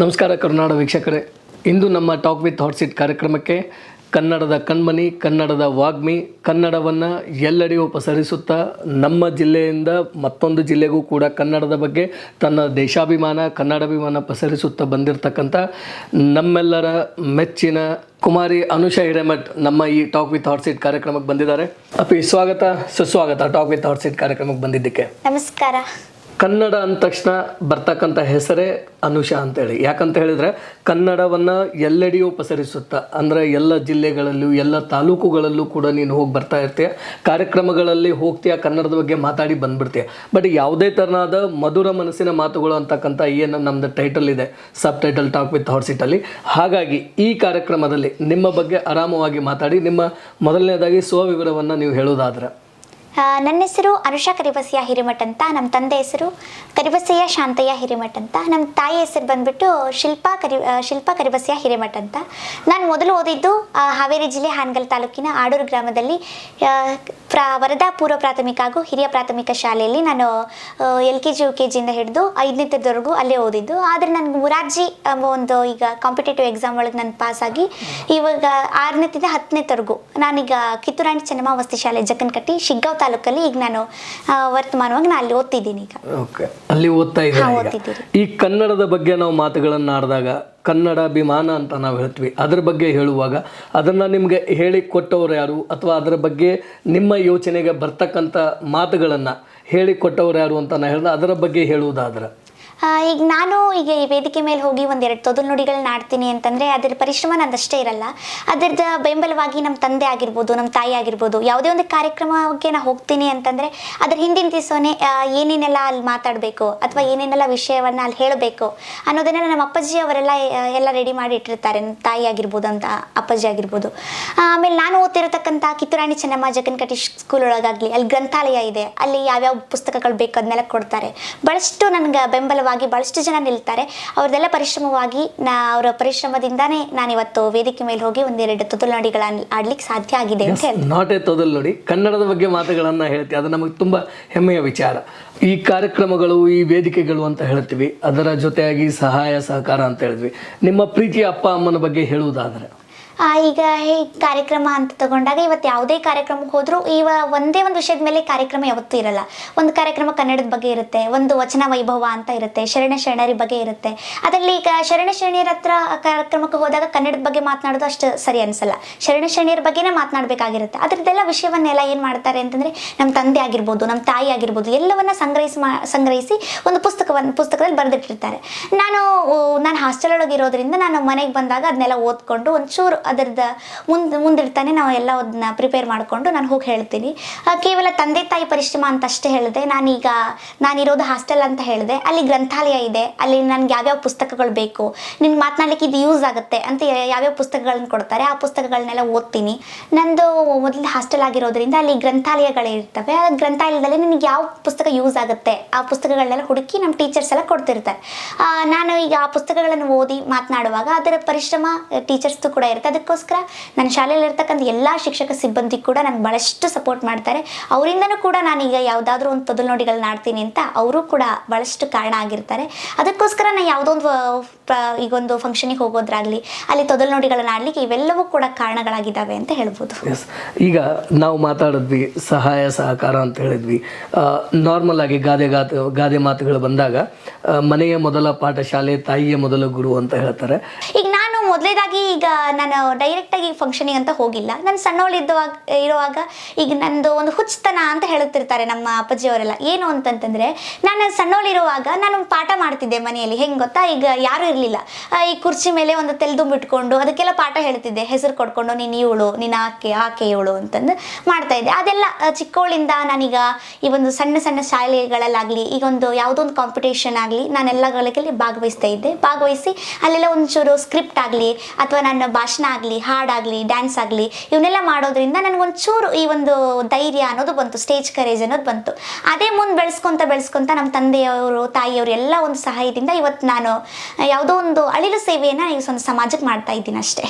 ನಮಸ್ಕಾರ ಕರ್ನಾಟಕ ವೀಕ್ಷಕರೇ, ಇಂದು ನಮ್ಮ ಟಾಕ್ ವಿತ್ ಹಾಟ್ ಸೀಟ್ ಕಾರ್ಯಕ್ರಮಕ್ಕೆ ಕನ್ನಡದ ಕಣ್ಮಣಿ, ಕನ್ನಡದ ವಾಗ್ಮಿ, ಕನ್ನಡವನ್ನು ಎಲ್ಲೆಡೆಯೂ ಪಸರಿಸುತ್ತಾ ನಮ್ಮ ಜಿಲ್ಲೆಯಿಂದ ಮತ್ತೊಂದು ಜಿಲ್ಲೆಗೂ ಕೂಡ ಕನ್ನಡದ ಬಗ್ಗೆ ತನ್ನ ದೇಶಾಭಿಮಾನ, ಕನ್ನಡಾಭಿಮಾನ ಪಸರಿಸುತ್ತಾ ಬಂದಿರತಕ್ಕಂಥ ನಮ್ಮೆಲ್ಲರ ಮೆಚ್ಚಿನ ಕುಮಾರಿ ಅನುಷಾ ಹಿರೇಮಠ್ ನಮ್ಮ ಈ ಟಾಕ್ ವಿತ್ ಹಾಟ್ ಸೀಟ್ ಕಾರ್ಯಕ್ರಮಕ್ಕೆ ಬಂದಿದ್ದಾರೆ. ಅಪ್ಪಿ, ಸ್ವಾಗತ ಸುಸ್ವಾಗತ ಟಾಕ್ ವಿತ್ ಹಾಟ್ ಸೀಟ್ ಕಾರ್ಯಕ್ರಮಕ್ಕೆ ಬಂದಿದ್ದಕ್ಕೆ. ನಮಸ್ಕಾರ. ಕನ್ನಡ ಅಂದ ತಕ್ಷಣ ಬರ್ತಕ್ಕಂಥ ಹೆಸರೇ ಅನುಷಾ ಅಂತೇಳಿ. ಯಾಕಂತ ಹೇಳಿದರೆ ಕನ್ನಡವನ್ನು ಎಲ್ಲೆಡೆಯೂ ಪಸರಿಸುತ್ತಾ, ಅಂದರೆ ಎಲ್ಲ ಜಿಲ್ಲೆಗಳಲ್ಲೂ ಎಲ್ಲ ತಾಲೂಕುಗಳಲ್ಲೂ ಕೂಡ ನೀನು ಹೋಗಿ ಬರ್ತಾ ಇರ್ತೀಯ, ಕಾರ್ಯಕ್ರಮಗಳಲ್ಲಿ ಹೋಗ್ತೀಯ, ಕನ್ನಡದ ಬಗ್ಗೆ ಮಾತಾಡಿ ಬಂದ್ಬಿಡ್ತೀಯ. ಬಟ್ ಯಾವುದೇ ಥರನಾದ ಮಧುರ ಮನಸ್ಸಿನ ಮಾತುಗಳು ಅಂತಕ್ಕಂಥ ಏನು ನಮ್ಮದು ಟೈಟಲ್ ಇದೆ, ಸಬ್ ಟೈಟಲ್ ಟಾಕ್ ವಿತ್ ಹಾಟ್ ಸೀಟಲ್ಲಿ. ಹಾಗಾಗಿ ಈ ಕಾರ್ಯಕ್ರಮದಲ್ಲಿ ನಿಮ್ಮ ಬಗ್ಗೆ ಆರಾಮವಾಗಿ ಮಾತಾಡಿ, ನಿಮ್ಮ ಮೊದಲನೇದಾಗಿ ಸ್ವವಿವರವನ್ನು ನೀವು ಹೇಳೋದಾದ್ರೆ. ನನ್ನ ಹೆಸರು ಅನುಷಾ ಕರಿಬಸಯ್ಯ ಹಿರೇಮಠ್ ಅಂತ. ನಮ್ಮ ತಂದೆ ಹೆಸರು ಕರಿಬಸಯ್ಯ ಶಾಂತಯ್ಯ ಹಿರೇಮಠ್ ಅಂತ. ನಮ್ಮ ತಾಯಿ ಹೆಸರು ಬಂದ್ಬಿಟ್ಟು ಶಿಲ್ಪಾ ಕರಿಬಸಯ್ಯ ಹಿರೇಮಠ್ ಅಂತ. ನಾನು ಮೊದಲು ಓದಿದ್ದು ಹಾವೇರಿ ಜಿಲ್ಲೆ ಹಾನಗಲ್ ತಾಲೂಕಿನ ಆಡೂರು ಗ್ರಾಮದಲ್ಲಿ ವರದಾ ಪೂರ್ವ ಪ್ರಾಥಮಿಕ ಹಾಗೂ ಹಿರಿಯ ಪ್ರಾಥಮಿಕ ಶಾಲೆಯಲ್ಲಿ ನಾನು LKG UKGಯಿಂದ ಹಿಡಿದು 5ನೇ ತರಗತಿವರೆಗೂ ಅಲ್ಲೇ ಓದಿದ್ದು. ಆದರೆ ನನಗೆ ಮುರಾರ್ಜಿ ಒಂದು ಈಗ ಕಾಂಪಿಟೇಟಿವ್ ಎಕ್ಸಾಮ್ ಒಳಗೆ ನಾನು ಪಾಸಾಗಿ ಇವಾಗ 6ನೇ 10ನೇ ತರಗು ನಾನೀಗ ಕಿತ್ತೂರಾಣಿ ಚೆನ್ನಮ್ಮ ವಸತಿ ಶಾಲೆ ಜಕ್ಕನಕಟ್ಟಿ ಶಿಗ್ಗಾಂವ್ ತಾಲೂಕಲ್ಲಿ ಈಗ ನಾನು ವರ್ತಮಾನವಾಗಿ ನಾನು ಅಲ್ಲಿ ಓದ್ತಿದ್ದೀನಿ. ಈಗ ಓಕೆ, ಅಲ್ಲಿ ಓದ್ತಾ ಇದ್ದೀನಿ. ಈ ಕನ್ನಡದ ಬಗ್ಗೆ ನಾವು ಮಾತುಗಳನ್ನು ಆಡಿದಾಗ ಕನ್ನಡಾಭಿಮಾನ ಅಂತ ನಾವು ಹೇಳ್ತೀವಿ. ಅದರ ಬಗ್ಗೆ ಹೇಳುವಾಗ ಅದನ್ನು ನಿಮಗೆ ಹೇಳಿ ಕೊಟ್ಟವರು ಯಾರು, ಅಥವಾ ಅದರ ಬಗ್ಗೆ ನಿಮ್ಮ ಯೋಚನೆಗೆ ಬರ್ತಕ್ಕಂಥ ಮಾತುಗಳನ್ನು ಹೇಳಿ ಕೊಟ್ಟವರು ಯಾರು ಅಂತ ನಾನು ಹೇಳಿದ್ರೆ ಅದರ ಬಗ್ಗೆ ಹೇಳುವುದಾದ್ರೆ? ಈಗ ನಾನು ಈಗ ಈ ವೇದಿಕೆ ಮೇಲೆ ಹೋಗಿ ಒಂದೆರಡು ತೊದಲು ನುಡಿಗಳನ್ನ ಆಡ್ತೀನಿ ಅಂತಂದರೆ ಅದರ ಪರಿಶ್ರಮ ನಂದಷ್ಟೇ ಇರಲ್ಲ. ಅದರದ ಬೆಂಬಲವಾಗಿ ನಮ್ಮ ತಂದೆ ಆಗಿರ್ಬೋದು, ನಮ್ಮ ತಾಯಿ ಆಗಿರ್ಬೋದು, ಯಾವುದೇ ಒಂದು ಕಾರ್ಯಕ್ರಮಕ್ಕೆ ನಾನು ಹೋಗ್ತೀನಿ ಅಂತಂದರೆ ಅದರ ಹಿಂದಿನ ದಿವಸನೇ ಏನೇನೆಲ್ಲ ಅಲ್ಲಿ ಮಾತಾಡಬೇಕು ಅಥವಾ ಏನೇನೆಲ್ಲ ವಿಷಯವನ್ನು ಅಲ್ಲಿ ಹೇಳಬೇಕು ಅನ್ನೋದನ್ನು ನಮ್ಮ ಅಪ್ಪಾಜಿ ಅವರೆಲ್ಲ ಎಲ್ಲ ರೆಡಿ ಮಾಡಿ ಇಟ್ಟಿರ್ತಾರೆ. ನಮ್ಮ ತಾಯಿ ಆಗಿರ್ಬೋದು ಅಂತ ಅಪ್ಪಾಜಿ ಆಗಿರ್ಬೋದು. ಆಮೇಲೆ ನಾನು ಓದ್ತಿರತಕ್ಕಂಥ ಕಿತ್ತೂರಾಣಿ ಚೆನ್ನಮ್ಮ ಜಕ್ಕನಕಟ್ಟಿ ಸ್ಕೂಲ್ ಒಳಗಾಗಲಿ ಅಲ್ಲಿ ಗ್ರಂಥಾಲಯ ಇದೆ, ಅಲ್ಲಿ ಯಾವ್ಯಾವ ಪುಸ್ತಕಗಳು ಬೇಕು ಅದನ್ನೆಲ್ಲ ಕೊಡ್ತಾರೆ. ಭಾಳಷ್ಟು ನನಗೆ ಬೆಂಬಲ ಬಹಳಷ್ಟು ಜನ ನಿಲ್ತಾರೆ. ಅವ್ರದ್ದೆಲ್ಲ ಪರಿಶ್ರಮವಾಗಿ ಅವರ ಪರಿಶ್ರಮದಿಂದಾನೇ ನಾನು ಇವತ್ತು ವೇದಿಕೆ ಮೇಲೆ ಹೋಗಿ ಒಂದೆರಡು ತೊದಲು ನುಡಿಗಳನ್ನು ಆಡ್ಲಿಕ್ಕೆ ಸಾಧ್ಯ ಆಗಿದೆ ಅಂತ ಹೇಳಿ. ನಾಟ್ ಎ ತೊದಲು ನುಡಿ, ಕನ್ನಡದ ಬಗ್ಗೆ ಮಾತುಗಳನ್ನು ಹೇಳ್ತೀವಿ, ಅದು ನಮಗೆ ತುಂಬ ಹೆಮ್ಮೆಯ ವಿಚಾರ. ಈ ಕಾರ್ಯಕ್ರಮಗಳು, ಈ ವೇದಿಕೆಗಳು ಅಂತ ಹೇಳ್ತೀವಿ, ಅದರ ಜೊತೆಯಾಗಿ ಸಹಾಯ ಸಹಕಾರ ಅಂತ ಹೇಳಿದ್ವಿ. ನಿಮ್ಮ ಪ್ರೀತಿಯ ಅಪ್ಪ ಅಮ್ಮನ ಬಗ್ಗೆ ಹೇಳುವುದಾದರೆ? ಈಗ ಈ ಕಾರ್ಯಕ್ರಮ ಅಂತ ತಗೊಂಡಾಗ ಇವತ್ತು ಯಾವುದೇ ಕಾರ್ಯಕ್ರಮಕ್ಕೆ ಹೋದರೂ ಒಂದೇ ಒಂದು ವಿಷಯದ ಮೇಲೆ ಕಾರ್ಯಕ್ರಮ ಯಾವತ್ತೂ ಇರಲ್ಲ. ಒಂದು ಕಾರ್ಯಕ್ರಮ ಕನ್ನಡದ ಬಗ್ಗೆ ಇರುತ್ತೆ, ಒಂದು ವಚನ ವೈಭವ ಅಂತ ಇರುತ್ತೆ, ಶರಣರಿ ಬಗ್ಗೆ ಇರುತ್ತೆ. ಅದರಲ್ಲಿ ಈಗ ಶರಣರ ಹತ್ರ ಕಾರ್ಯಕ್ರಮಕ್ಕೆ ಹೋದಾಗ ಕನ್ನಡದ ಬಗ್ಗೆ ಮಾತನಾಡೋದು ಅಷ್ಟು ಸರಿ ಅನಿಸಲ್ಲ. ಶರಣರ ಬಗ್ಗೆನೇ ಮಾತನಾಡಬೇಕಾಗಿರುತ್ತೆ. ಅದರದ್ದೆಲ್ಲ ವಿಷಯವನ್ನೆಲ್ಲ ಏನು ಮಾಡ್ತಾರೆ ಅಂತಂದರೆ ನಮ್ಮ ತಂದೆ ಆಗಿರ್ಬೋದು, ನಮ್ಮ ತಾಯಿ ಆಗಿರ್ಬೋದು, ಎಲ್ಲವನ್ನ ಸಂಗ್ರಹಿಸಿ ಒಂದು ಪುಸ್ತಕದಲ್ಲಿ ಬರೆದಿಟ್ಟಿರ್ತಾರೆ. ನಾನು ಹಾಸ್ಟೆಲ್ ಒಳಗೆ ಇರೋದ್ರಿಂದ ನಾನು ಮನೆಗೆ ಬಂದಾಗ ಅದನ್ನೆಲ್ಲ ಓದ್ಕೊಂಡು ಒಂಚೂರು ಅದರದ ಮುಂದಿರ್ತಾನೆ ನಾವು ಎಲ್ಲ ಅದನ್ನ ಪ್ರಿಪೇರ್ ಮಾಡಿಕೊಂಡು ನಾನು ಹೋಗಿ ಹೇಳ್ತೀನಿ. ಕೇವಲ ತಂದೆ ತಾಯಿ ಪರಿಶ್ರಮ ಅಂತ ಅಷ್ಟೇ ಹೇಳಿದೆ. ನಾನಿರೋದು ಹಾಸ್ಟೆಲ್ ಅಂತ ಹೇಳಿದೆ. ಅಲ್ಲಿ ಗ್ರಂಥಾಲಯ ಇದೆ, ಅಲ್ಲಿ ನನಗೆ ಯಾವ್ಯಾವ ಪುಸ್ತಕಗಳು ಬೇಕು, ನಿನ್ಗೆ ಮಾತನಾಡಲಿಕ್ಕೆ ಇದು ಯೂಸ್ ಆಗುತ್ತೆ ಅಂತ ಯಾವ್ಯಾವ ಪುಸ್ತಕಗಳನ್ನ ಕೊಡ್ತಾರೆ, ಆ ಪುಸ್ತಕಗಳನ್ನೆಲ್ಲ ಓದ್ತೀನಿ. ನಂದು ಮೊದಲು ಹಾಸ್ಟೆಲ್ ಆಗಿರೋದ್ರಿಂದ ಅಲ್ಲಿ ಗ್ರಂಥಾಲಯಗಳಿರ್ತವೆ. ಆ ಗ್ರಂಥಾಲಯದಲ್ಲಿ ನಿನಗೆ ಯಾವ ಪುಸ್ತಕ ಯೂಸ್ ಆಗುತ್ತೆ ಆ ಪುಸ್ತಕಗಳನ್ನೆಲ್ಲ ಹುಡುಕಿ ನಮ್ಮ ಟೀಚರ್ಸ್ ಎಲ್ಲ ಕೊಡ್ತಿರ್ತಾರೆ. ನಾನು ಈಗ ಆ ಪುಸ್ತಕಗಳನ್ನು ಓದಿ ಮಾತನಾಡುವಾಗ ಅದರ ಪರಿಶ್ರಮ ಟೀಚರ್ಸ್ದು ಕೂಡ ಇರುತ್ತೆ. ಅದಕ್ಕೋಸ್ಕರ ನನ್ನ ಶಾಲೆಯಲ್ಲಿ ಇರ್ತಕ್ಕಂಥ ಎಲ್ಲ ಶಿಕ್ಷಕ ಸಿಬ್ಬಂದಿ ಕೂಡ ನನಗೆ ಭಾಳಷ್ಟು ಸಪೋರ್ಟ್ ಮಾಡ್ತಾರೆ. ಅವರಿಂದನೂ ಕೂಡ ನಾನೀಗ ಯಾವುದಾದ್ರೂ ಒಂದು ತೊದಲು ನುಡಿಗಳನ್ನ ಆಡ್ತೀನಿ ಅಂತ ಅವರು ಕೂಡ ಭಾಳಷ್ಟು ಕಾರಣ ಆಗಿರ್ತಾರೆ. ಅದಕ್ಕೋಸ್ಕರ ನಾನು ಯಾವುದೋ ಒಂದು ಈಗೊಂದು ಫಂಕ್ಷನಿಗೆ ಹೋಗೋದ್ರಾಗಲಿ ಅಲ್ಲಿ ತೊದಲು ನುಡಿಗಳನ್ನ ಆಡ್ಲಿಕ್ಕೆ ಇವೆಲ್ಲವೂ ಕೂಡ ಕಾರಣಗಳಾಗಿದ್ದಾವೆ ಅಂತ ಹೇಳ್ಬೋದು. ಈಗ ನಾವು ಮಾತಾಡಿದ್ವಿ ಸಹಾಯ ಸಹಕಾರ ಅಂತ ಹೇಳಿದ್ವಿ. ನಾರ್ಮಲ್ ಆಗಿ ಗಾದೆ ಮಾತುಗಳು ಬಂದಾಗ ಮನೆಯ ಮೊದಲ ಪಾಠ ಶಾಲೆ, ತಾಯಿಯ ಮೊದಲ ಗುರು ಅಂತ ಹೇಳ್ತಾರೆ. ಈಗ ಮೊದಲೇದಾಗಿ ಈಗ ನಾನು ಡೈರೆಕ್ಟಾಗಿ ಫಂಕ್ಷನಿಗೆ ಅಂತ ಹೋಗಿಲ್ಲ. ನಾನು ಇರುವಾಗ ಈಗ ನಂದು ಒಂದು ಹುಚ್ಚತನ ಅಂತ ಹೇಳುತ್ತಿರ್ತಾರೆ ನಮ್ಮ ಅಪ್ಪಾಜಿಯವರೆಲ್ಲ. ಏನು ಅಂತಂತಂದರೆ ನಾನು ಸಣ್ಣವಳಿರುವಾಗ ನಾನು ಪಾಠ ಮಾಡ್ತಿದ್ದೆ ಮನೆಯಲ್ಲಿ. ಹೆಂಗೆ ಗೊತ್ತಾ, ಈಗ ಯಾರೂ ಇರಲಿಲ್ಲ, ಈ ಕುರ್ಚಿ ಮೇಲೆ ಒಂದು ತೆಲ್ದುಂಬಿಟ್ಕೊಂಡು ಅದಕ್ಕೆಲ್ಲ ಪಾಠ ಹೇಳ್ತಿದ್ದೆ. ಹೆಸರು ಕೊಡ್ಕೊಂಡು ನೀನು ಇವಳು, ನೀನು ಆಕೆ ಇವಳು ಅಂತಂದು ಮಾಡ್ತಾಯಿದ್ದೆ. ಅದೆಲ್ಲ ಚಿಕ್ಕವಳಿಂದ ನಾನೀಗ ಈ ಒಂದು ಸಣ್ಣ ಸಣ್ಣ ಶಾಲೆಗಳಲ್ಲಾಗಲಿ ಈಗ ಒಂದು ಯಾವುದೋ ಒಂದು ಕಾಂಪಿಟೇಷನ್ ಆಗಲಿ ನಾನೆಲ್ಲಗಳಿಗೆ ಭಾಗವಹಿಸಿ ಅಲ್ಲೆಲ್ಲ ಒಂಚೂರು ಸ್ಕ್ರಿಪ್ಟ್ ಆಗಲಿ ಅಥವಾ ನನ್ನ ಭಾಷಣ ಆಗಲಿ, ಹಾಡಾಗಲಿ, ಡ್ಯಾನ್ಸ್ ಆಗಲಿ ಇವನ್ನೆಲ್ಲ ಮಾಡೋದ್ರಿಂದ ನನಗೊಂಚೂರು ಈ ಒಂದು ಧೈರ್ಯ ಅನ್ನೋದು ಬಂತು, ಸ್ಟೇಜ್ ಕರೇಜ್ ಅನ್ನೋದು ಬಂತು. ಅದೇ ಮುಂದೆ ಬೆಳೆಸ್ಕೊಂತ ನಮ್ಮ ತಂದೆಯವರು, ತಾಯಿಯವರು ಎಲ್ಲ ಒಂದು ಸಹಾಯದಿಂದ ಇವತ್ತು ನಾನು ಯಾವುದೋ ಒಂದು ಅಳಿಲು ಸೇವೆಯನ್ನು ಈಗ ಒಂದು ಸಮಾಜಕ್ಕೆ ಮಾಡ್ತಾ ಇದ್ದೀನಿ ಅಷ್ಟೇ.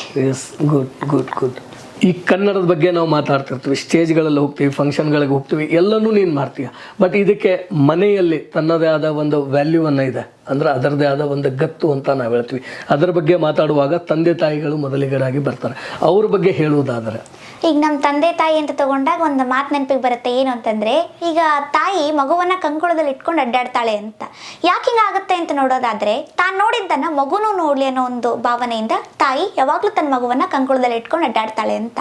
ಗುಡ್. ಈ ಕನ್ನಡದ ಬಗ್ಗೆ ನಾವು ಮಾತಾಡ್ತಿರ್ತೀವಿ, ಸ್ಟೇಜ್ಗಳಲ್ಲಿ ಹೋಗ್ತೀವಿ, ಫಂಕ್ಷನ್ಗಳಿಗೆ ಹೋಗ್ತೀವಿ, ಎಲ್ಲನೂ ನೀನು ಮಾಡ್ತೀಯ. ಬಟ್ ಇದಕ್ಕೆ ಮನೆಯಲ್ಲಿ ತನ್ನದೇ ಆದ ಒಂದು ವ್ಯಾಲ್ಯೂವನ್ನು ಇದೆ. ಅಂದ್ರೆ ಅದರದೇ ಆದ ಒಂದು ಗತ್ತು ಅಂತ ನಾವು ಹೇಳ್ತೀವಿ. ಅದರ ಬಗ್ಗೆ ಮಾತಾಡುವಾಗ ತಂದೆ ತಾಯಿಗಳು ಮೊದಲಿಗರಾಗಿ ಬರ್ತಾರೆ. ಅವ್ರ ಬಗ್ಗೆ ಹೇಳುವುದಾದರೆ ಈಗ ನಮ್ಮ ತಂದೆ ತಾಯಿ ಅಂತ ತಗೊಂಡಾಗ ಒಂದು ಮಾತು ನೆನಪಿಗೆ ಬರುತ್ತೆ. ಏನು ಅಂತಂದ್ರೆ, ಈಗ ತಾಯಿ ಮಗುವನ್ನ ಕಂಕುಳದಲ್ಲಿ ಇಟ್ಕೊಂಡು ಅಡ್ಡಾಡ್ತಾಳೆ ಅಂತ. ಯಾಕೆ ಹಿಂಗಾಗುತ್ತೆ ಅಂತ ನೋಡೋದಾದ್ರೆ, ತಾನು ನೋಡಿದ್ದನ್ನ ಮಗುನೂ ನೋಡ್ಲಿ ಅನ್ನೋ ಒಂದು ಭಾವನೆಯಿಂದ ತಾಯಿ ಯಾವಾಗ್ಲೂ ತನ್ನ ಮಗುವನ್ನ ಕಂಕುಳದಲ್ಲಿ ಇಟ್ಕೊಂಡು ಅಡ್ಡಾಡ್ತಾಳೆ ಅಂತ.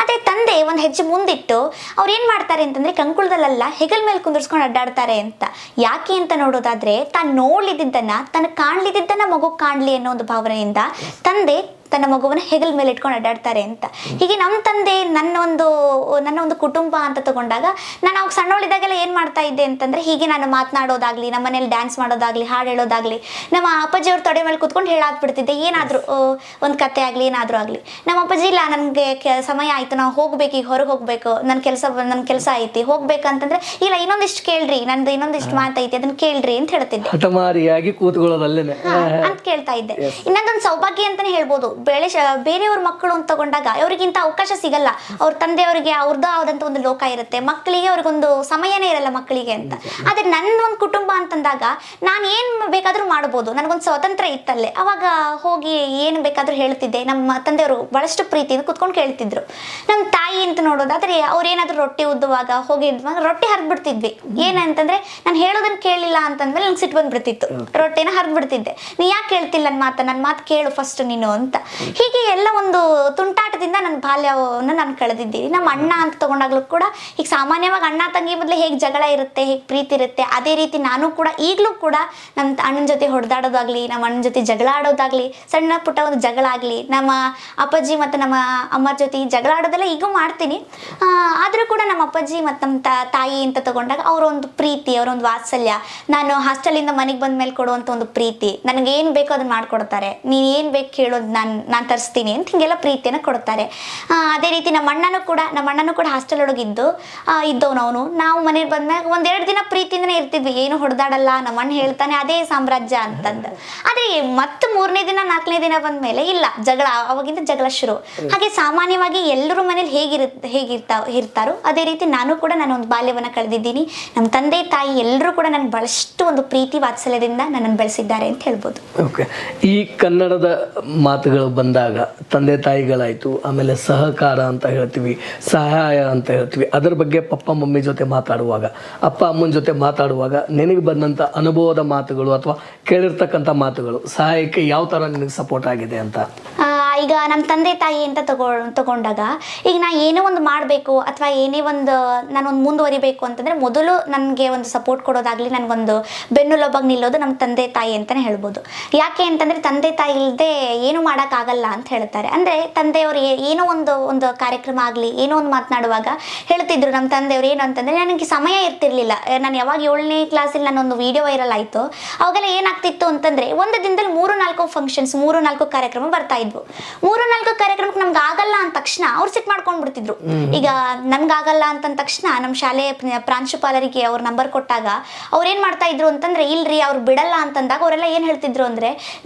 ಅದೇ ತಂದೆ ಒಂದು ಹೆಜ್ಜೆ ಮುಂದಿಟ್ಟು ಅವ್ರು ಏನ್ ಮಾಡ್ತಾರೆ ಅಂತಂದ್ರೆ, ಕಂಕುಳದಲ್ಲೆಲ್ಲ ಹೆಗಲ್ ಮೇಲೆ ಕುಂದಿರ್ಸ್ಕೊಂಡು ಅಡ್ಡಾಡ್ತಾರೆ ಅಂತ. ಯಾಕೆ ಅಂತ ನೋಡೋದಾದ್ರೆ, ತಾನು ನೋಡ್ಲಿದ್ದನ್ನ ತನಗೆ ಕಾಣ್ಲಿದ್ದನ್ನ ಮಗು ಕಾಣ್ಲಿ ಅನ್ನೋ ಒಂದು ಭಾವನೆಯಿಂದ ತಂದೆ ತನ್ನ ಮಗುವನ್ನ ಹೆಗಲ್ ಮೇಲೆ ಇಟ್ಕೊಂಡು ಅಡ್ಡಾಡ್ತಾರೆ ಅಂತ. ಹೀಗೆ ನಮ್ಮ ತಂದೆ ನನ್ನ ಒಂದು ಕುಟುಂಬ ಅಂತ ತಗೊಂಡಾಗ, ನಾನು ಅವಾಗ ಸಣ್ಣವಳಿದ್ದಾಗೆಲ್ಲ ಏನು ಮಾಡ್ತಾ ಇದ್ದೆ ಅಂತಂದ್ರೆ, ಹೀಗೆ ನಾನು ಮಾತನಾಡೋದಾಗ್ಲಿ, ನಮ್ಮ ಮನೇಲಿ ಡ್ಯಾನ್ಸ್ ಮಾಡೋದಾಗ್ಲಿ, ಹಾಡು ಹೇಳೋದಾಗ್ಲಿ, ನಮ್ಮ ಅಪ್ಪಾಜಿಯವ್ರ ತೊಡೆ ಮೇಲೆ ಕೂತ್ಕೊಂಡು ಹೇಳಾಕ್ಬಿಡ್ತಿದ್ದೆ. ಏನಾದರೂ ಒಂದು ಕತೆ ಆಗಲಿ, ಏನಾದರೂ ಆಗಲಿ. ನಮ್ಮ ಅಪ್ಪಾಜಿ, ಇಲ್ಲ ನನಗೆ ಸಮಯ ಆಯಿತು, ನಾವು ಹೋಗ್ಬೇಕು, ಈಗ ಹೊರಗೆ ಹೋಗ್ಬೇಕು, ನನ್ನ ಕೆಲಸ ಐತಿ, ಹೋಗ್ಬೇಕಂತಂದ್ರೆ, ಇಲ್ಲ ಇನ್ನೊಂದಿಷ್ಟು ಕೇಳ್ರಿ, ನಂದು ಇನ್ನೊಂದಿಷ್ಟು ಮಾತೈತಿ, ಅದನ್ನ ಕೇಳ್ರಿ ಅಂತ ಹೇಳ್ತಿದ್ದೆ. ಹಠಮಾರಿಯಾಗಿ ಕೂತ್ಕೊಳ್ಳೋದಲ್ಲೇನೆ ಅಂತ ಕೇಳ್ತಾ ಇದ್ದೆ. ಇನ್ನೊಂದೊಂದು ಸೌಭಾಗ್ಯ ಅಂತಾನೆ ಹೇಳ್ಬೋದು. ಬೇರೆಯವ್ರ ಮಕ್ಕಳು ಅಂತ ತಗೊಂಡಾಗ ಅವ್ರಿಗಿಂತ ಅವಕಾಶ ಸಿಗಲ್ಲ. ಅವ್ರ ತಂದೆಯವರಿಗೆ ಅವ್ರದ್ದು ಆದಂತ ಒಂದು ಲೋಕ ಇರುತ್ತೆ, ಮಕ್ಕಳಿಗೆ ಅವ್ರಿಗೊಂದು ಸಮಯನೇ ಇರಲ್ಲ ಮಕ್ಕಳಿಗೆ ಅಂತ. ಆದ್ರೆ ನನ್ನ ಒಂದು ಕುಟುಂಬ ಅಂತಂದಾಗ ನಾನು ಏನ್ ಬೇಕಾದ್ರೂ ಮಾಡ್ಬೋದು, ನನಗೊಂದು ಸ್ವಾತಂತ್ರ್ಯ ಇತ್ತಲ್ಲೇ. ಅವಾಗ ಹೋಗಿ ಏನು ಬೇಕಾದ್ರೂ ಹೇಳ್ತಿದ್ದೆ. ನಮ್ಮ ತಂದೆಯವರು ಬಹಳಷ್ಟು ಪ್ರೀತಿಯಿಂದ ಕುತ್ಕೊಂಡು ಕೇಳ್ತಿದ್ರು. ನಮ್ಮ ತಾಯಿ ಅಂತ ನೋಡೋದಾದ್ರೆ, ಅವ್ರು ಏನಾದ್ರು ರೊಟ್ಟಿ ಉದ್ದುವಾಗ ಹೋಗಿ ರೊಟ್ಟಿ ಹರಿದ್ಬಿಡ್ತಿದ್ವಿ. ಏನಂತಂದ್ರೆ, ನಾನು ಹೇಳೋದನ್ನ ಕೇಳಿಲ್ಲ ಅಂತಂದ್ಮೇಲೆ ನಂಗೆ ಸಿಟ್ಟು ಬಂದ್ಬಿಡ್ತಿತ್ತು. ರೊಟ್ಟಿನ ಹರಿದ್ಬಿಡ್ತಿದ್ದೆ. ನೀ ಯಾಕೆ ಕೇಳ್ತಿಲ್ಲ ನನ್ನ ಮಾತು ಕೇಳು ಫಸ್ಟ್ ನೀನು ಅಂತ. ಹೀಗೆ ಎಲ್ಲ ಒಂದು ತುಂಟಾಟದಿಂದ ನನ್ನ ಬಾಲ್ಯವನ್ನು ನಾನು ಕಳೆದಿದ್ದೀನಿ. ನಮ್ಮ ಅಣ್ಣ ಅಂತ ತಗೊಂಡಾಗ್ಲೂ ಕೂಡ, ಈಗ ಸಾಮಾನ್ಯವಾಗಿ ಅಣ್ಣ ತಂಗಿ ಮೊದಲೇ ಹೇಗೆ ಜಗಳ ಇರುತ್ತೆ, ಹೇಗೆ ಪ್ರೀತಿ ಇರುತ್ತೆ, ಅದೇ ರೀತಿ ನಾನು ಕೂಡ ಈಗಲೂ ಕೂಡ ನಮ್ಮ ಅಣ್ಣನ ಜೊತೆ ಹೊಡೆದಾಡೋದಾಗ್ಲಿ, ನಮ್ಮ ಅಣ್ಣನ ಜೊತೆ ಜಗಳ ಆಡೋದಾಗ್ಲಿ, ಸಣ್ಣ ಪುಟ್ಟ ಒಂದು ಜಗಳ ಆಗಲಿ, ನಮ್ಮ ಅಪ್ಪಾಜಿ ಮತ್ತು ನಮ್ಮ ಅಮ್ಮರ ಜೊತೆ ಜಗಳ ಆಡೋದೆಲ್ಲ ಈಗೂ ಮಾಡ್ತೀನಿ. ಆದರೂ ಕೂಡ ನಮ್ಮ ಅಪ್ಪಾಜಿ ಮತ್ತು ನಮ್ಮ ತಾಯಿ ಅಂತ ತಗೊಂಡಾಗ ಅವರೊಂದು ಪ್ರೀತಿ, ಅವರೊಂದು ವಾತ್ಸಲ್ಯ, ನಾನು ಹಾಸ್ಟೆಲಿಂದ ಮನೆಗೆ ಬಂದ ಮೇಲೆ ಕೊಡುವಂಥ ಒಂದು ಪ್ರೀತಿ, ನನಗೆ ಏನು ಬೇಕೋ ಅದನ್ನು ಮಾಡಿಕೊಡ್ತಾರೆ. ನೀನು ಏನು ಬೇಕು ಕೇಳೋದು ನಾನು ತರಿಸ್ತೀನಿ ಅಂತ ಹಿಂಗೆಲ್ಲ ಪ್ರೀತಿಯನ್ನು ಕೊಡ್ತಾರೆ. ಅದೇ ರೀತಿ ನಮ್ಮ ಅಣ್ಣನೂ ಕೂಡ ಹಾಸ್ಟೆಲ್ ಒಳಗಿದ್ದು ಇದ್ದವನವನು. ನಾವು ಮನೆಗೆ ಬಂದ್ಮ್ಯಾಗ ಒಂದೆರಡು ದಿನ ಪ್ರೀತಿಯಿಂದನೇ ಇರ್ತಿದ್ವಿ, ಏನು ಹೊಡೆದಾಡಲ್ಲ, ನಮ್ಮ ಅಣ್ಣ ಹೇಳ್ತಾನೆ ಅದೇ ಸಾಮ್ರಾಜ್ಯ ಅಂತಂದು. ಆದರೆ ಮತ್ತೆ 3ನೇ ದಿನ 4ನೇ ದಿನ ಬಂದಮೇಲೆ ಇಲ್ಲ, ಜಗಳ, ಅವಾಗಿಂದ ಜಗಳ ಶುರು. ಹಾಗೆ ಸಾಮಾನ್ಯವಾಗಿ ಎಲ್ಲರೂ ಮನೇಲಿ ಹೇಗಿರ್ತಾರೋ ಅದೇ ರೀತಿ ನಾನು ಕೂಡ ಒಂದು ಬಾಲ್ಯವನ್ನು ಕಳೆದಿದ್ದೀನಿ. ನಮ್ಮ ತಂದೆ ತಾಯಿ ಎಲ್ಲರೂ ಕೂಡ ನನಗೆ ಬಹಳಷ್ಟು ಒಂದು ಪ್ರೀತಿ ವಾತ್ಸಲ್ಯದಿಂದ ನನ್ನನ್ನು ಬೆಳೆಸಿದ್ದಾರೆ ಅಂತ ಹೇಳ್ಬೋದು. ಓಕೆ, ಈ ಕನ್ನಡದ ಮಾತುಗಳು ಬಂದಾಗ ತಂದೆ ತಾಯಿಗಳಾಯಿತು, ಆಮೇಲೆ ಸಹಕಾರ ಅಂತ ಹೇಳ್ತೀವಿ, ಸಹಾಯ ಅಂತ ಹೇಳ್ತೀವಿ. ಅದರ ಬಗ್ಗೆ ಪಪ್ಪ ಮಮ್ಮಿ ಜೊತೆ ಮಾತಾಡುವಾಗ, ಅಪ್ಪ ಅಮ್ಮನ ಜೊತೆ ಮಾತಾಡುವಾಗ ನಿನಗೆ ಬಂದಂಥ ಅನುಭವದ ಮಾತುಗಳು ಅಥವಾ ಕೇಳಿರ್ತಕ್ಕಂಥ ಮಾತುಗಳು ಸಹಾಯಕ್ಕೆ ಯಾವ ಥರ ನಿನಗೆ ಸಪೋರ್ಟ್ ಆಗಿದೆ ಅಂತ? ಈಗ ನಮ್ಮ ತಂದೆ ತಾಯಿ ಅಂತ ತಗೊಂಡಾಗ, ಈಗ ನಾ ಏನೋ ಒಂದು ಮಾಡಬೇಕು ಅಥವಾ ಏನೇ ಒಂದು ನಾನೊಂದು ಮುಂದುವರಿಬೇಕು ಅಂತಂದರೆ, ಮೊದಲು ನನಗೆ ಒಂದು ಸಪೋರ್ಟ್ ಕೊಡೋದಾಗಲಿ, ನನಗೊಂದು ಬೆನ್ನೆಲುಬಾಗಿ ನಿಲ್ಲೋದು ನಮ್ಮ ತಂದೆ ತಾಯಿ ಅಂತಲೇ ಹೇಳ್ಬೋದು. ಯಾಕೆ ಅಂತಂದರೆ, ತಂದೆ ತಾಯಿ ಇಲ್ಲದೆ ಏನು ಮಾಡೋಕ್ಕಾಗಲ್ಲ ಅಂತ ಹೇಳ್ತಾರೆ. ಅಂದರೆ ತಂದೆಯವರು ಏನೋ ಒಂದು ಕಾರ್ಯಕ್ರಮ ಆಗಲಿ, ಏನೋ ಒಂದು ಮಾತನಾಡುವಾಗ ಹೇಳ್ತಿದ್ರು ನಮ್ಮ ತಂದೆಯವರು. ಏನು ಅಂತಂದರೆ, ನನಗೆ ಸಮಯ ಇರ್ತಿರ್ಲಿಲ್ಲ. ನಾನು ಯಾವಾಗ 7ನೇ ಕ್ಲಾಸಲ್ಲಿ ನಾನೊಂದು ವಿಡಿಯೋ ವೈರಲ್ ಆಯಿತು, ಅವಾಗೆಲ್ಲ ಏನಾಗ್ತಿತ್ತು ಅಂತಂದರೆ, ಒಂದು ದಿನದಲ್ಲಿ 3-4 ಫಂಕ್ಷನ್ಸ್, 3-4 ಕಾರ್ಯಕ್ರಮ ಬರ್ತಾ ಇದ್ವು. 3-4 ಕಾರ್ಯಕ್ರಮಕ್ಕೆ ನಮ್ಗೆ ಆಗಲ್ಲ ಅಂದ ತಕ್ಷಣ ಅವ್ರು ಸಿಟ್ಟು ಮಾಡ್ಕೊಂಡ್ಬಿಡ್ತಿದ್ರು. ಈಗ ನಮ್ಗಾಗಲ್ಲ ಅಂತಂದ ತಕ್ಷಣ ನಮ್ಮ ಶಾಲೆ ಪ್ರಾಂಶುಪಾಲರಿಗೆ ಅವ್ರ ನಂಬರ್ ಕೊಟ್ಟಾಗ ಅವ್ರು ಏನು ಮಾಡ್ತಾ ಇದ್ರು ಅಂತಂದ್ರೆ, ಇಲ್ರಿ ಅವ್ರು ಬಿಡಲ್ಲ ಅಂತಂದಾಗ ಅವರೆಲ್ಲ ಏನು ಹೇಳ್ತಿದ್ರು ಅಂದರೆ,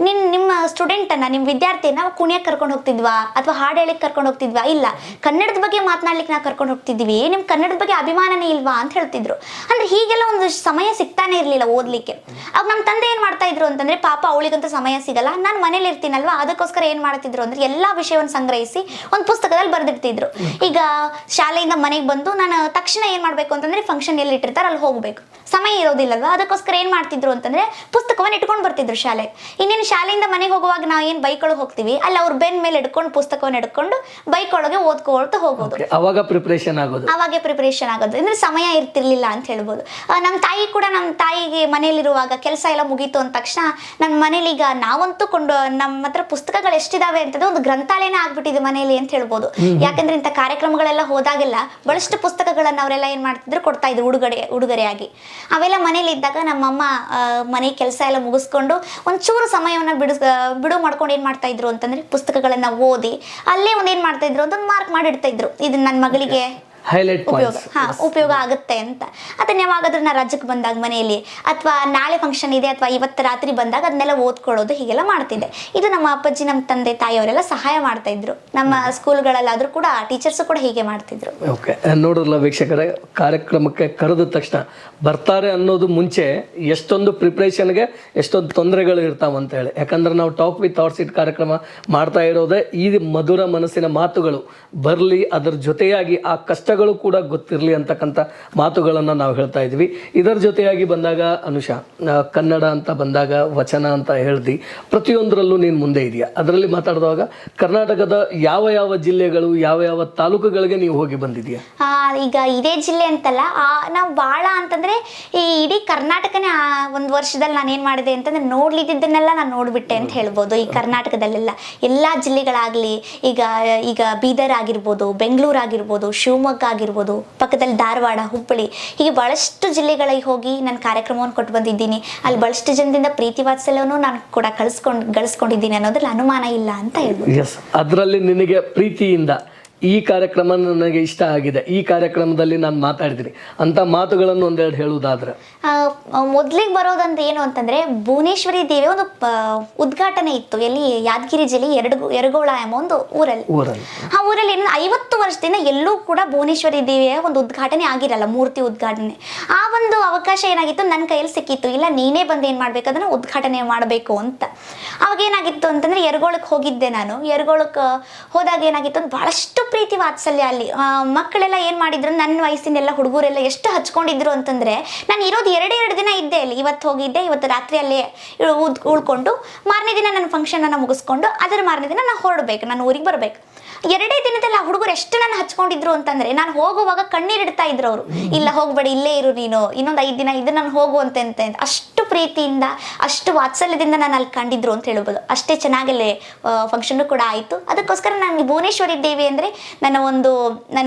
ನಿಮ್ಮ ಸ್ಟೂಡೆಂಟನ್ನು, ನಿಮ್ಮ ವಿದ್ಯಾರ್ಥಿನ ನಾವು ಕುಣಿಯಕ್ಕೆ ಕರ್ಕೊಂಡು ಹೋಗ್ತಿದ್ವಾ ಅಥವಾ ಹಾಡು ಹೇಳಿಕ್ಕೆ ಕರ್ಕೊಂಡು ಹೋಗ್ತಿದ್ವಾ? ಇಲ್ಲ, ಕನ್ನಡದ ಬಗ್ಗೆ ಮಾತನಾಡ್ಲಿಕ್ಕೆ ನಾವು ಕರ್ಕೊಂಡು ಹೋಗ್ತಿದ್ವಿ, ನಿಮ್ಮ ಕನ್ನಡದ ಬಗ್ಗೆ ಅಭಿಮಾನನೇ ಇಲ್ವಾ ಅಂತ ಹೇಳ್ತಿದ್ರು. ಅಂದರೆ ಹೀಗೆಲ್ಲ ಒಂದು ಸಮಯ ಸಿಗ್ತಾನೆ ಇರಲಿಲ್ಲ ಓದಲಿಕ್ಕೆ. ಆಗ ನಮ್ಮ ತಂದೆ ಏನು ಮಾಡ್ತಾ ಇದ್ರು ಅಂತಂದರೆ, ಪಾಪ ಅವಳಿಗಂತ ಸಮಯ ಸಿಗಲ್ಲ, ನಾನು ಮನೇಲಿ ಇರ್ತೀನಲ್ವಾ, ಅದಕ್ಕೋಸ್ಕರ ಏನು ಮಾಡ್ತಿದ್ರು ಅಂದರೆ, ಎಲ್ಲ ವಿಷಯವನ್ನು ಸಂಗ್ರಹಿಸಿ ಒಂದು ಪುಸ್ತಕದಲ್ಲಿ ಬರೆದಿಡ್ತಿದ್ರು. ಈಗ ಶಾಲೆಯಿಂದ ಮನೆಗೆ ಬಂದು ನಾನು ತಕ್ಷಣ ಏನು ಮಾಡಬೇಕು ಅಂತಂದರೆ, ಫಂಕ್ಷನ್ ಎಲ್ಲಿ ಇಟ್ಟಿರ್ತಾರೆ ಅಲ್ಲಿ ಹೋಗಬೇಕು, ಸಮಯ ಇರೋದಿಲ್ಲಲ್ವಾ, ಅದಕ್ಕೋಸ್ಕರ ಏನು ಮಾಡ್ತಿದ್ರು ಅಂತಂದರೆ ಪುಸ್ತಕವನ್ನು ಇಟ್ಕೊಂಡು ಬರ್ತಿದ್ರು ಶಾಲೆ. ಇನ್ನೇನು ಶಾಲೆಯಿಂದ ಮನೆಗೆ ಹೋಗುವಾಗ ನಾವು ಏನು ಬೈಕೊಳಗೆ ಹೋಗ್ತೀವಿ, ಅಲ್ಲಿ ಅವ್ರ ಬೆನ್ ಮೇಲೆ ಹಿಡ್ಕೊಂಡು ಪುಸ್ತಕವನ್ನು ಹಿಡ್ಕೊಂಡು ಬೈಕ್ ಒಳಗೆ ಓದ್ಕೊಳ್ತಾ ಹೋಗೋದು. ಅವಾಗ ಪ್ರಿಪ್ರೇಷನ್ ಆಗೋದು ಅಂದ್ರೆ ಸಮಯ ಇರ್ತಿರ್ಲಿಲ್ಲ ಅಂತ ಹೇಳ್ಬೋದು. ನಮ್ಮ ತಾಯಿ ಕೂಡ, ನಮ್ಮ ತಾಯಿಗೆ ಮನೇಲಿರುವಾಗ ಕೆಲಸ ಎಲ್ಲ ಮುಗೀತು ಅಂದ ತಕ್ಷಣ ನನ್ನ ಮನೇಲಿ ಈಗ ನಾವಂತೂ ನಮ್ಮ ಹತ್ರ ಪುಸ್ತಕಗಳು ಎಷ್ಟಿದಾವೆ ಅಂತಂದ್ರೆ ಒಂದು ಗ್ರಂಥಾಲಯನೇ ಆಗ್ಬಿಟ್ಟಿದೆ ಮನೇಲಿ ಅಂತ ಹೇಳ್ಬೋದು. ಯಾಕಂದ್ರೆ ಇಂಥ ಕಾರ್ಯಕ್ರಮಗಳೆಲ್ಲ ಹೋದಾಗೆಲ್ಲ ಬಹಳಷ್ಟು ಪುಸ್ತಕಗಳನ್ನ ಅವರೆಲ್ಲ ಏನ್ ಮಾಡ್ತಿದ್ರು, ಕೊಡ್ತಾ ಇದ್ರು ಉಡುಗೊರೆಯಾಗಿ. ಅವೆಲ್ಲ ಮನೇಲಿ ಇದ್ದಾಗ ನಮ್ಮಮ್ಮ ಮನೆ ಕೆಲಸ ಎಲ್ಲ ಮುಗಿಸ್ಕೊಂಡು ಒಂಚೂರು ಸಮಯವನ್ನ ಬಿಡು ಮಾಡ್ಕೊಂಡು ಏನ್ ಮಾಡ್ತಾ ಇದ್ರು ಅಂತಂದ್ರೆ, ಪುಸ್ತಕಗಳನ್ನ ಓದಿ ಅಲ್ಲೇ ಏನ್ ಮಾಡ್ತಾ ಇದ್ರು ಅಂತ ಮಾರ್ಕ್ ಮಾಡಿ ಇಡ್ತಾ ಇದ್ರು, ಇದನ್ನ ನನ್ನ ಮಗಳಿಗೆ ಹೈಲೈಟ್ ಉಪಯೋಗ ಪಾಯಿಂಟ್ಸ್. ಉಪಯೋಗ ಆಗುತ್ತೆ ಅಂತ. ಅದನ್ನ ಯಾವಾಗಾದ್ರೂ ನಾ ರಾಜ್ಯಕ್ಕೆ ಬಂದಾಗ ಮನೆಯಲ್ಲಿ ಅಥವಾ ನಾಳೆ ಫಂಕ್ಷನ್ ಇದೆ ಅಥವಾ ಇವತ್ತು ರಾತ್ರಿ ಬಂದಾಗ ಅದನ್ನೆಲ್ಲ ಓದ್ಕೊಳ್ಳೋದು ಹೀಗೆಲ್ಲ ಮಾಡ್ತಿದ್ದೆ. ಇದು ನಮ್ಮ ಅಪ್ಪಾಜಿ ನಮ್ಮ ತಂದೆ ತಾಯಿಯವರೆಲ್ಲ ಸಹಾಯ ಮಾಡ್ತಾ ಇದ್ರು. ನಮ್ಮ ಸ್ಕೂಲ್ಗಳಲ್ಲಾದ್ರೂ ಕೂಡ ಟೀಚರ್ಸು ಕೂಡ ಹೀಗೆ ಮಾಡ್ತಿದ್ರು. ಓಕೆ, ನೋಡಿದ್ರಲ್ಲ ವೀಕ್ಷಕರೇ, ಕಾರ್ಯಕ್ರಮಕ್ಕೆ ಕರೆದ ತಕ್ಷಣ ಬರ್ತಾರೆ ಅನ್ನೋದು ಮುಂಚೆ ಎಷ್ಟೊಂದು ಪ್ರಿಪ್ರೇಷನ್ಗೆ ಎಷ್ಟೊಂದು ತೊಂದರೆಗಳು ಇರ್ತಾವಂತ ಹೇಳಿ. ಯಾಕಂದ್ರೆ ನಾವು ಟಾಕ್ ವಿತ್ ಥಾಟ್ ಸೀಟ್ ಕಾರ್ಯಕ್ರಮ ಮಾಡ್ತಾ ಇರೋದೇ ಈ ಮಧುರ ಮನಸ್ಸಿನ ಮಾತುಗಳು ಬರಲಿ, ಅದರ ಜೊತೆಯಾಗಿ ಆ ಕಷ್ಟಗಳು ಕೂಡ ಗೊತ್ತಿರಲಿ ಅಂತಕ್ಕಂಥ ಮಾತುಗಳನ್ನು ನಾವು ಹೇಳ್ತಾ ಇದ್ವಿ. ಇದರ ಜೊತೆಯಾಗಿ ಬಂದಾಗ ಅನುಷಾ, ಕನ್ನಡ ಅಂತ ಬಂದಾಗ ವಚನ ಅಂತ ಹೇಳ್ದು ಪ್ರತಿಯೊಂದರಲ್ಲೂ ನೀನು ಮುಂದೆ ಇದೆಯಾ. ಅದರಲ್ಲಿ ಮಾತಾಡಿದಾಗ ಕರ್ನಾಟಕದ ಯಾವ ಯಾವ ಜಿಲ್ಲೆಗಳು ಯಾವ ಯಾವ ತಾಲೂಕುಗಳಿಗೆ ನೀವು ಹೋಗಿ ಬಂದಿದೆಯಾ? ಈಗ ಇದೇ ಜಿಲ್ಲೆ ಅಂತಲ್ಲ, ನಾವು ಭಾಳ ಅಂತಂದರೆ ಈ ಇಡೀ ಕರ್ನಾಟಕನೇ ಒಂದು ವರ್ಷದಲ್ಲಿ ನಾನು ಏನು ಮಾಡಿದೆ ಅಂತಂದರೆ ನೋಡ್ಲಿದ್ದನ್ನೆಲ್ಲ ನಾನು ನೋಡಿಬಿಟ್ಟೆ ಅಂತ ಹೇಳ್ಬೋದು. ಈ ಕರ್ನಾಟಕದಲ್ಲೆಲ್ಲ ಎಲ್ಲ ಜಿಲ್ಲೆಗಳಾಗಲಿ, ಈಗ ಈಗ ಬೀದರ್ ಆಗಿರ್ಬೋದು, ಬೆಂಗಳೂರು ಆಗಿರ್ಬೋದು, ಶಿವಮೊಗ್ಗ ಆಗಿರ್ಬೋದು, ಪಕ್ಕದಲ್ಲಿ ಧಾರವಾಡ, ಹುಬ್ಬಳ್ಳಿ, ಹೀಗೆ ಭಾಳಷ್ಟು ಜಿಲ್ಲೆಗಳಿಗೆ ಹೋಗಿ ನಾನು ಕಾರ್ಯಕ್ರಮವನ್ನು ಕೊಟ್ಟು ಬಂದಿದ್ದೀನಿ. ಅಲ್ಲಿ ಭಾಳಷ್ಟು ಜನದಿಂದ ಪ್ರೀತಿ ವಾತ್ಸಲ್ಯವನ್ನು ನಾನು ಕೂಡ ಗಳಿಸ್ಕೊಂಡಿದ್ದೀನಿ ಅನ್ನೋದ್ರಲ್ಲಿ ಅನುಮಾನ ಇಲ್ಲ ಅಂತ ಹೇಳ್ಬೋದು. ಎಸ್, ಅದರಲ್ಲಿ ನಿನಗೆ ಪ್ರೀತಿಯಿಂದ ಈ ಕಾರ್ಯಕ್ರಮ ನನಗೆ ಇಷ್ಟ ಆಗಿದೆ, ಈ ಕಾರ್ಯಕ್ರಮದಲ್ಲಿ ನಾನು ಮಾತಾಡಿದ್ದೀನಿ ಅಂತ ಮಾತುಗಳನ್ನು ಒಂದೆರಡು ಹೇಳುವುದಾದ್ರೆ? ಮೊದಲಿಗೆ ಬರೋದಂತ ಏನು ಅಂತಂದರೆ, ಭುವನೇಶ್ವರಿ ದೇವಿ ಒಂದು ಉದ್ಘಾಟನೆ ಇತ್ತು. ಎಲ್ಲಿ? ಯಾದಗಿರಿ ಜಿಲ್ಲೆ ಯರಗೋಳ ಎಂಬ ಒಂದು ಊರಲ್ಲಿ. ಆ ಊರಲ್ಲಿ 50 ವರ್ಷದಿಂದ ಎಲ್ಲೂ ಕೂಡ ಭುವನೇಶ್ವರಿ ದೇವಿಯ ಒಂದು ಉದ್ಘಾಟನೆ ಆಗಿರಲ್ಲ, ಮೂರ್ತಿ ಉದ್ಘಾಟನೆ. ಆ ಒಂದು ಅವಕಾಶ ಏನಾಗಿತ್ತು, ನನ್ನ ಕೈಯಲ್ಲಿ ಸಿಕ್ಕಿತ್ತು. ಇಲ್ಲ, ನೀನೇ ಬಂದು ಏನು ಮಾಡಬೇಕು, ಅದನ್ನು ಉದ್ಘಾಟನೆ ಮಾಡಬೇಕು ಅಂತ. ಅವಾಗ ಏನಾಗಿತ್ತು ಅಂತಂದರೆ, ಯರಗೋಳಕ್ಕೆ ಹೋಗಿದ್ದೆ ನಾನು. ಯರಗೋಳಕ್ಕೆ ಹೋದಾಗ ಏನಾಗಿತ್ತು ಅಂದ್ರೆ, ಭಾಳಷ್ಟು ಪ್ರೀತಿ ವಾತ್ಸಲ್ಯ ಅಲ್ಲಿ. ಮಕ್ಕಳೆಲ್ಲ ಏನು ಮಾಡಿದ್ರು, ನನ್ನ ವಯಸ್ಸಿನೆಲ್ಲ ಹುಡುಗರೆಲ್ಲ ಎಷ್ಟು ಹಚ್ಕೊಂಡಿದ್ರು ಅಂತಂದರೆ, ನಾನು ಇರೋದು 2 ದಿನ ಇದ್ದೆ ಅಲ್ಲಿ. ಇವತ್ತು ಹೋಗಿದ್ದೆ, ಇವತ್ತು ರಾತ್ರಿ ಅಲ್ಲೇ ಉಳ್ಕೊಂಡು ಮಾರನೇ ದಿನ ನನ್ನ ಫಂಕ್ಷನನ್ನು ಮುಗಿಸ್ಕೊಂಡು ಅದರ ಮಾರನೇ ದಿನ ನಾನು ಹೊರಡಬೇಕು, ನಾನು ಊರಿಗೆ ಬರಬೇಕು. 2 ದಿನದಲ್ಲಿ ಆ ಹುಡುಗರು ಎಷ್ಟು ನನ್ನ ಹಚ್ಕೊಂಡಿದ್ರು ಅಂತಂದರೆ, ನಾನು ಹೋಗುವಾಗ ಕಣ್ಣೀರಿಡ್ತಾ ಇದ್ರು ಅವರು. ಇಲ್ಲ, ಹೋಗ್ಬೇಡಿ, ಇಲ್ಲೇ ಇರು ನೀನು, ಇನ್ನೊಂದು 5 ದಿನ ಇದು ನಾನು ಹೋಗುವಂತೆ ಅಂತ. ಅಷ್ಟು ಪ್ರೀತಿಯಿಂದ ಅಷ್ಟು ವಾತ್ಸಲ್ಯದಿಂದ ನಾನು ಅಲ್ಲಿ ಕಂಡಿದ್ರು ಅಂತ ಹೇಳ್ಬೋದು. ಅಷ್ಟೇ ಚೆನ್ನಾಗಲ್ಲೇ ಫಂಕ್ಷನ್ನು ಕೂಡ ಆಯಿತು. ಅದಕ್ಕೋಸ್ಕರ ನನಗೆ ಭುವನೇಶ್ವರಿ ದೇವಿ ಅಂದರೆ ನನ್ನ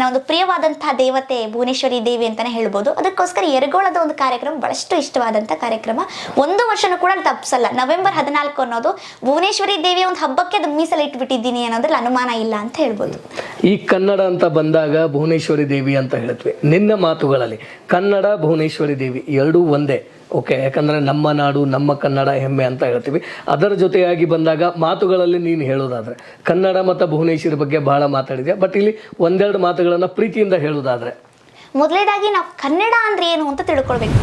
ಒಂದು ಪ್ರಿಯವಾದಂತಹ ದೇವತೆ ಭುವನೇಶ್ವರಿ ದೇವಿ ಅಂತಲೇ ಹೇಳ್ಬೋದು. ಅದಕ್ಕೋಸ್ಕರ ಯರಗೋಳದ ಒಂದು ಕಾರ್ಯಕ್ರಮ ಭಾಳಷ್ಟು ಇಷ್ಟವಾದಂಥ ಕಾರ್ಯಕ್ರಮ. 1 ವರ್ಷನೂ ಕೂಡ ತಪ್ಪಿಸಲ್ಲ. ನವೆಂಬರ್ 14 ಅನ್ನೋದು ಭುವನೇಶ್ವರಿ ದೇವಿಯ ಒಂದು ಹಬ್ಬಕ್ಕೆ ಅದು ಮೀಸಲಿಟ್ಬಿಟ್ಟಿದ್ದೀನಿ ಅನ್ನೋದ್ರಲ್ಲಿ ಅನುಮಾನ ಇಲ್ಲ ಅಂತ ಹೇಳ್ಬೋದು. ಈ ಕನ್ನಡ ಅಂತ ಬಂದಾಗ ಭುವನೇಶ್ವರಿ ದೇವಿ ಅಂತ ಹೇಳ್ತೀವಿ. ನಿನ್ನ ಮಾತುಗಳಲ್ಲಿ ಕನ್ನಡ ಭುವನೇಶ್ವರಿ ದೇವಿ ಎರಡೂ ಒಂದೇ. ಓಕೆ, ಯಾಕಂದರೆ ನಮ್ಮ ನಾಡು ನಮ್ಮ ಕನ್ನಡ ಹೆಮ್ಮೆ ಅಂತ ಹೇಳ್ತೀವಿ. ಅದರ ಜೊತೆಯಾಗಿ ಬಂದಾಗ ಮಾತುಗಳಲ್ಲಿ ನೀನು ಹೇಳೋದಾದರೆ ಕನ್ನಡ ಮತ್ತು ಭುವನೇಶ್ವರಿ ಬಗ್ಗೆ ಬಹಳ ಮಾತಾಡಿದ್ಯಾ. ಬಟ್ ಇಲ್ಲಿ ಒಂದೆರಡು ಮಾತುಗಳನ್ನು ಪ್ರೀತಿಯಿಂದ ಹೇಳೋದಾದರೆ? ಮೊದಲನೇದಾಗಿ ನಾವು ಕನ್ನಡ ಅಂದರೆ ಏನು ಅಂತ ತಿಳ್ಕೊಳ್ಬೇಕು.